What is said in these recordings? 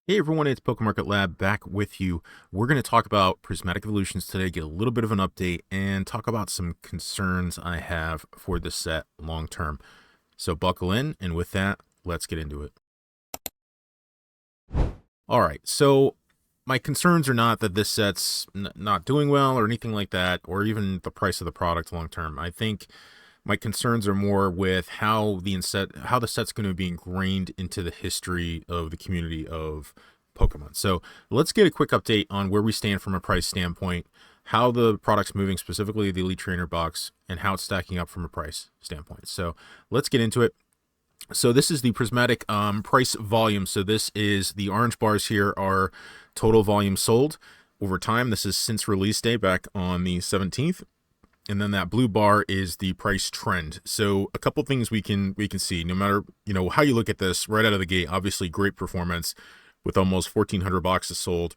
Hey everyone, it's PokeMarketLab back with you. We're going to talk about Prismatic Evolutions today, get a little bit of an update, and talk about some concerns I have for this set long term. So buckle in, and with that, let's get into it. All right, so my concerns are not that this set's not doing well or anything like that, or even the price of the product long term. I think my concerns are more with how the set's going to be ingrained into the history of the community of Pokemon. So let's get a quick update on where we stand from a price standpoint, how the product's moving, specifically the Elite Trainer box, and how it's stacking up from a price standpoint. So let's get into it. So this is the Prismatic price volume. So this is the orange bars here are total volume sold over time. This is since release day back on the 17th. And then that blue bar is the price trend. So a couple things we can see, no matter how you look at this right out of the gate. Obviously, great performance with almost 1,400 boxes sold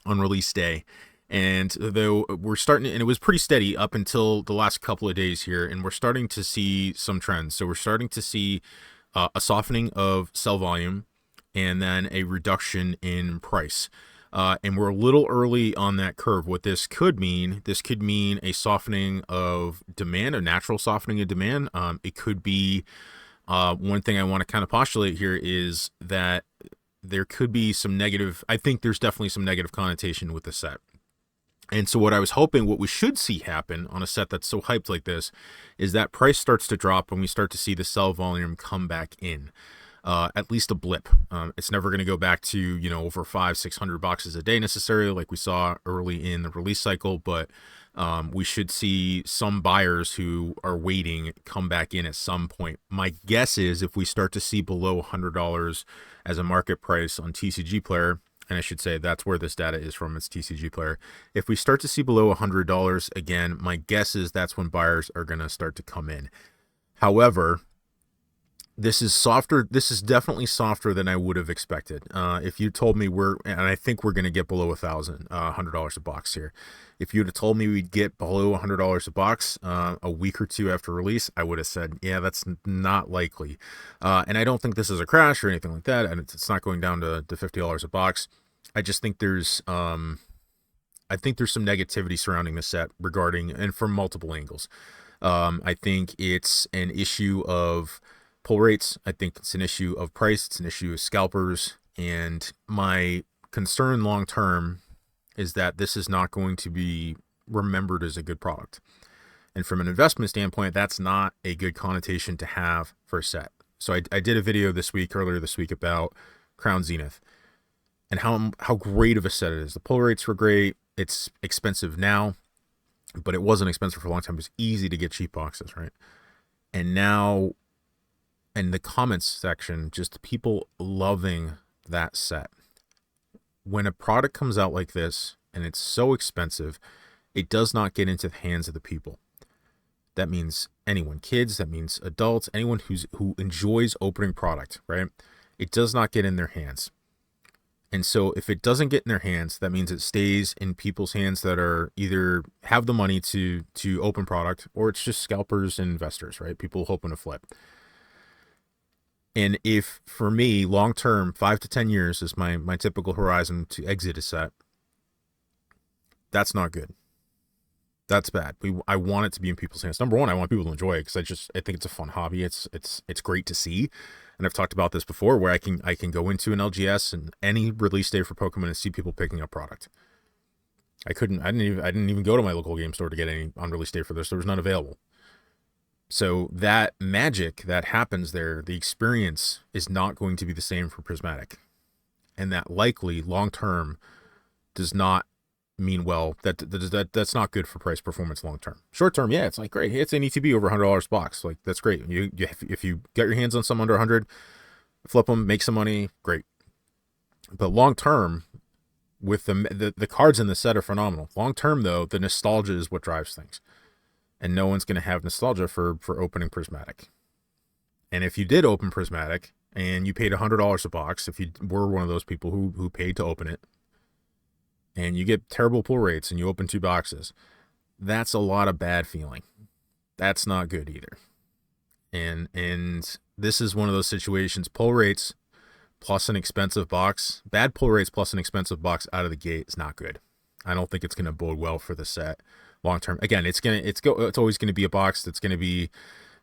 on release day. And though we're starting, and it was pretty steady up until the last couple of days here, and we're starting to see some trends. So we're starting to see a softening of sell volume, and then a reduction in price. And we're a little early on that curve. What this could mean a softening of demand, a natural softening of demand. It could be one thing I want to kind of postulate here is that there could be some negative. I think there's definitely some negative connotation with the set. And so what I was hoping, what we should see happen on a set that's so hyped like this, is that price starts to drop when we start to see the sell volume come back in. At least a blip. It's never going to go back to, over 500-600 boxes a day necessarily like we saw early in the release cycle, but we should see some buyers who are waiting come back in at some point. My guess is if we start to see below $100 as a market price on TCG Player, and I should say that's where this data is from, it's TCG Player. If we start to see below $100 again, my guess is that's when buyers are going to start to come in. However, this is softer. This is definitely softer than I would have expected. If you told me and I think we're going to get below $100 a box here. If you'd have told me we'd get below $100 a box a week or two after release, I would have said, yeah, that's not likely. And I don't think this is a crash or anything like that. And it's not going down to $50 a box. I just think there's some negativity surrounding the set regarding, and from multiple angles. I think it's an issue of pull rates. I think it's an issue of price. It's an issue of scalpers. And my concern long term is that this is not going to be remembered as a good product. And from an investment standpoint, that's not a good connotation to have for a set. So I did a video earlier this week about Crown Zenith and how great of a set it is. The pull rates were great. It's expensive now, but it wasn't expensive for a long time. It was easy to get cheap boxes, right? And now, in the comments section, just people loving that set. When a product comes out like this and it's so expensive, it does not get into the hands of the people. That means anyone, kids, that means adults, anyone who enjoys opening product, right? It does not get in their hands. And so if it doesn't get in their hands, that means it stays in people's hands that are either have the money to open product, or it's just scalpers and investors, right? People hoping to flip. And if, for me, long-term, 5 to 10 years is my typical horizon to exit a set, that's not good. That's bad. I want it to be in people's hands. Number one, I want people to enjoy it because I think it's a fun hobby. It's great to see. And I've talked about this before, where I can go into an LGS and any release day for Pokemon and see people picking up product. I didn't even go to my local game store to get any on release day for this. There was none available. So that magic that happens there, the experience is not going to be the same for Prismatic. And that likely long-term does not mean well. That's not good for price performance long-term. Short-term, yeah, it's like great. It's an ETB over $100 box. Like, that's great. If you get your hands on some under 100, flip them, make some money, great. But long-term, with the cards in the set are phenomenal. Long-term, though, the nostalgia is what drives things. And no one's going to have nostalgia for opening Prismatic. And if you did open Prismatic and you paid $100 a box, if you were one of those people who paid to open it, and you get terrible pull rates and you open 2 boxes, that's a lot of bad feeling. That's not good either. And this is one of those situations. Pull rates plus an expensive box, bad pull rates plus an expensive box out of the gate is not good. I don't think it's going to bode well for the set long term. Again, it's always going to be a box that's going to be,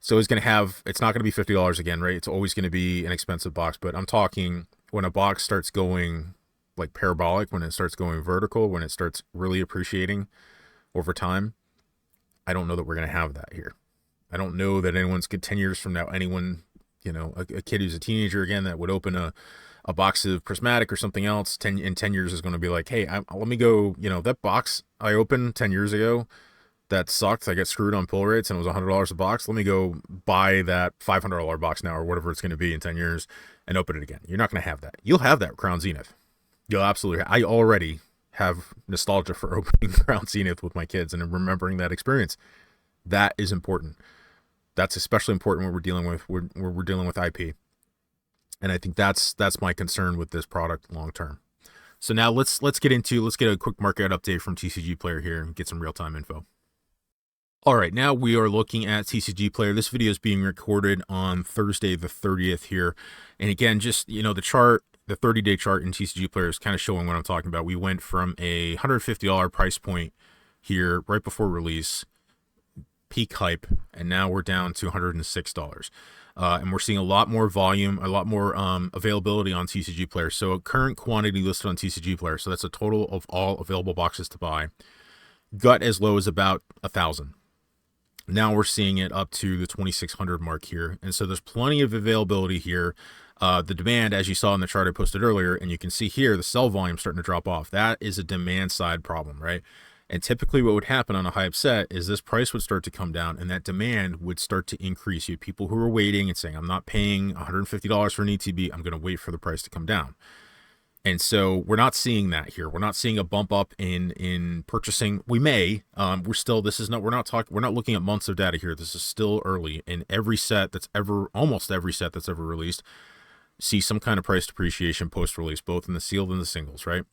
so it's going to have, it's not going to be $50 again, right? It's always going to be an expensive box. But I'm talking when a box starts going like parabolic, when it starts going vertical, when it starts really appreciating over time, I don't know that we're going to have that here. I don't know that anyone's 10 years from now, anyone, you know, a kid who's a teenager again that would open a box of Prismatic or something else in 10 years is going to be like, hey, let me go, you know, that box I opened 10 years ago that sucked. I got screwed on pull rates and it was $100 a box. Let me go buy that $500 box now or whatever it's going to be in 10 years and open it again. You're not going to have that. You'll have that Crown Zenith. You'll absolutely. I already have nostalgia for opening Crown Zenith with my kids and remembering that experience. That is important. That's especially important when we're dealing with IP. And I think that's my concern with this product long term. So now let's get a quick market update from TCG Player here and get some real-time info. All right, now we are looking at TCG Player. This video is being recorded on Thursday the 30th here. And again, just, you know, the chart, the 30-day chart in TCG Player is kind of showing what I'm talking about. We went from a $150 price point here right before release, peak hype, and now we're down to $106. And we're seeing a lot more volume, a lot more availability on TCG Player. So a current quantity listed on TCG Player. So that's a total of all available boxes to buy. Got as low as about 1,000. Now we're seeing it up to the 2,600 mark here. And so there's plenty of availability here. The demand, as you saw in the chart I posted earlier, and you can see here, the sell volume starting to drop off. That is a demand side problem, right? And typically what would happen on a hype set is this price would start to come down and that demand would start to increase. You had people who are waiting and saying, I'm not paying $150 for an ETB. I'm going to wait for the price to come down. And so we're not seeing that here. We're not seeing a bump up in purchasing. We may, we're not looking at months of data here. This is still early, and almost every set that's ever released, see some kind of price depreciation post-release, both in the sealed and the singles, right?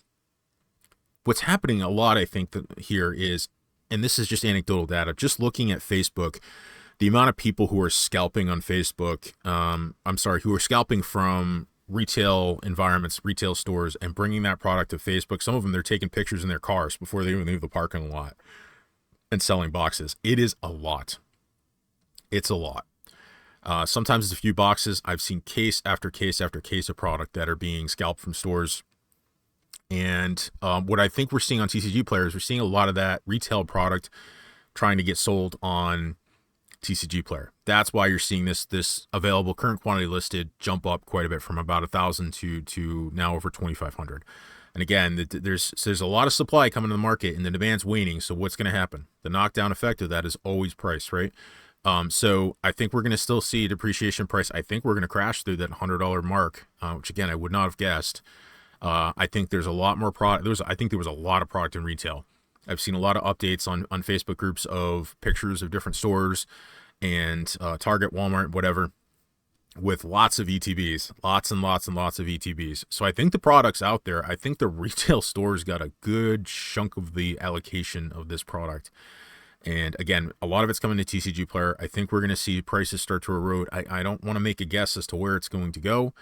What's happening a lot, I think, that here is, and this is just anecdotal data, just looking at Facebook, the amount of people who are scalping on Facebook, who are scalping from retail environments, retail stores, and bringing that product to Facebook. Some of them, they're taking pictures in their cars before they even leave the parking lot and selling boxes. It is a lot. It's a lot. Sometimes it's a few boxes. I've seen case after case after case of product that are being scalped from stores. And what I think we're seeing on TCG Player is we're seeing a lot of that retail product trying to get sold on TCG Player. That's why you're seeing this available current quantity listed jump up quite a bit from about 1,000 to now over 2,500. And again, there's a lot of supply coming to the market and the demand's waning. So what's going to happen? The knockdown effect of that is always price, right? So I think we're going to still see depreciation price. I think we're going to crash through that $100 mark, which again, I would not have guessed. I think there's a lot more product. I think there was a lot of product in retail. I've seen a lot of updates on Facebook groups of pictures of different stores and Target, Walmart, whatever, with lots of ETBs, lots and lots and lots of ETBs. So I think the product's out there. I think the retail stores got a good chunk of the allocation of this product. And again, a lot of it's coming to TCG Player. I think we're going to see prices start to erode. I don't want to make a guess as to where it's going to go.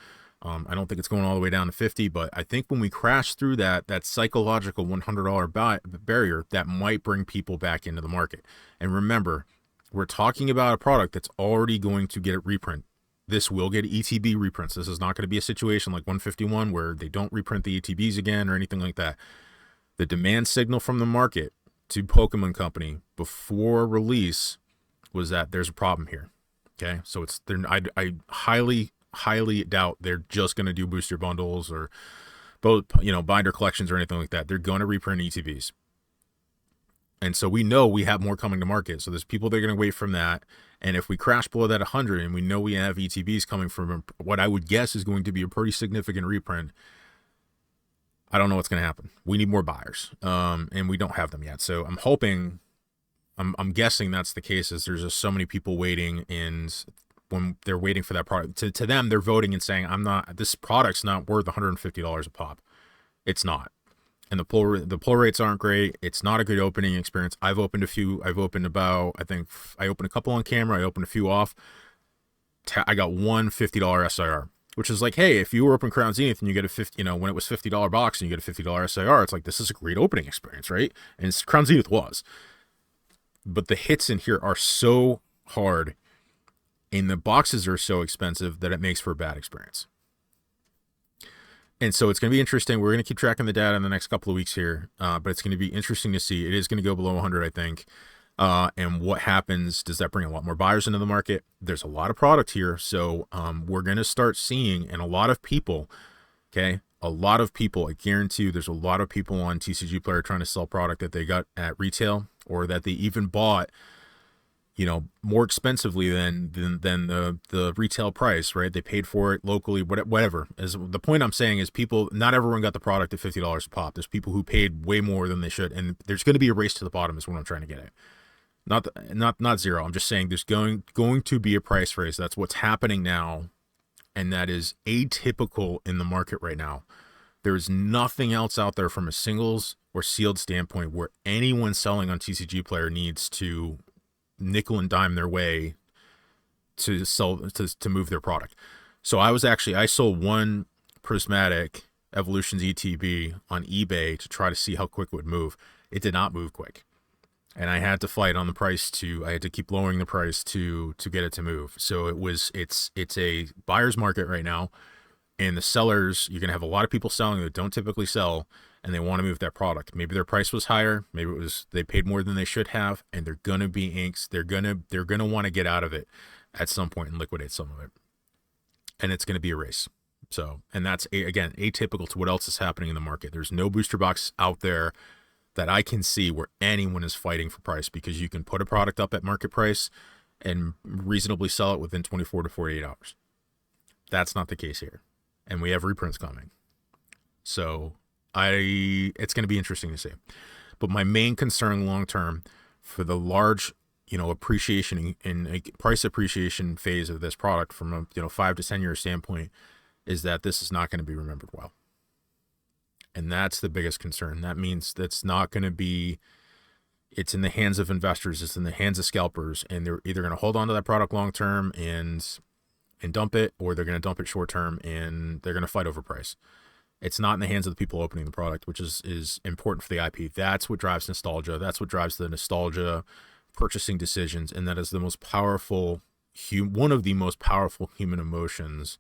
I don't think it's going all the way down to 50, but I think when we crash through that psychological $100 barrier, that might bring people back into the market. And remember, we're talking about a product that's already going to get a reprint. This will get ETB reprints. This is not going to be a situation like 151 where they don't reprint the ETBs again or anything like that. The demand signal from the market to Pokemon Company before release was that there's a problem here. Okay, so I highly doubt they're just going to do booster bundles or both, binder collections or anything like that. They're going to reprint ETBs. And so we know we have more coming to market. So there's people that are going to wait from that. And if we crash below that 100 and we know we have ETBs coming from what I would guess is going to be a pretty significant reprint, I don't know what's going to happen. We need more buyers. And we don't have them yet. So I'm guessing that's the case, is there's just so many people waiting, and when they're waiting for that product, to them, they're voting and saying, this product's not worth $150 a pop. It's not. And the pull rates aren't great. It's not a good opening experience. I've opened a few. I opened a couple on camera. I opened a few off. I got one $50 SIR, which is like, hey, if you were open Crown Zenith and you get a 50, when it was $50 box and you get a $50 SIR, it's like, this is a great opening experience, right? And Crown Zenith was. But the hits in here are so hard and the boxes are so expensive that it makes for a bad experience. And so it's going to be interesting. We're going to keep tracking the data in the next couple of weeks here, but it's going to be interesting to see. It is going to go below 100, I think. And what happens? Does that bring a lot more buyers into the market? There's a lot of product here, so we're going to start seeing, and a lot of people, okay, a lot of people, I guarantee you there's a lot of people on TCG Player trying to sell product that they got at retail or that they even bought, more expensively than the retail price, right? They paid for it locally, whatever. As the point I'm saying is, not everyone got the product at $50 a pop. There's people who paid way more than they should, and there's going to be a race to the bottom is what I'm trying to get at. Not zero. I'm just saying there's going to be a price race. That's what's happening now, and that is atypical in the market right now. There is nothing else out there from a singles or sealed standpoint where anyone selling on TCG Player needs to nickel and dime their way to sell to move their product. So I sold one Prismatic Evolutions ETB on eBay to try to see how quick it would move. It did not move quick, and I had to fight on the price I had to keep lowering the price to get it to move. So it's a buyer's market right now, and the sellers, you're gonna have a lot of people selling that don't typically sell, and they want to move that product. Maybe their price was higher, maybe it was they paid more than they should have, and they're gonna be inks. They're gonna want to get out of it at some point and liquidate some of it, and it's gonna be a race. So, and that's again atypical to what else is happening in the market. There's no booster box out there that I can see where anyone is fighting for price, because you can put a product up at market price and reasonably sell it within 24 to 48 hours. That's not the case here, and we have reprints coming. So it's going to be interesting to see. But my main concern long term for the large, appreciation in a price appreciation phase of this product from a 5 to 10 year standpoint is that this is not going to be remembered well. And that's the biggest concern. That means that's not going to be, it's in the hands of investors, it's in the hands of scalpers, and they're either going to hold on to that product long term and dump it, or they're going to dump it short term and they're going to fight over price. It's not in the hands of the people opening the product, which is important for the IP. That's what drives nostalgia. That's what drives the nostalgia purchasing decisions. And that is the most powerful, one of the most powerful human emotions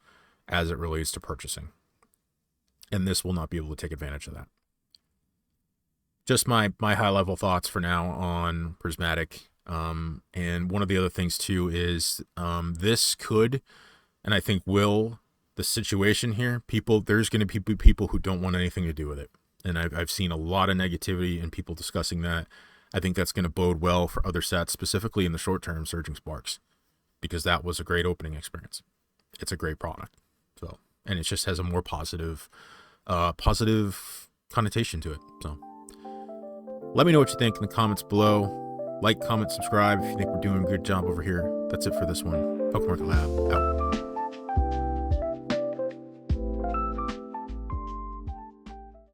as it relates to purchasing. And this will not be able to take advantage of that. Just my high level thoughts for now on Prismatic. And one of the other things too is this could, and I think will, the situation here, there's going to be people who don't want anything to do with it. And I've seen a lot of negativity and people discussing that. I think that's going to bode well for other sets, specifically in the short term, Surging Sparks, because that was a great opening experience. It's a great product. So, and it just has a more positive connotation to it. So let me know what you think in the comments below. Like, comment, subscribe if you think we're doing a good job over here. That's it for this one. PokeMarketLab out.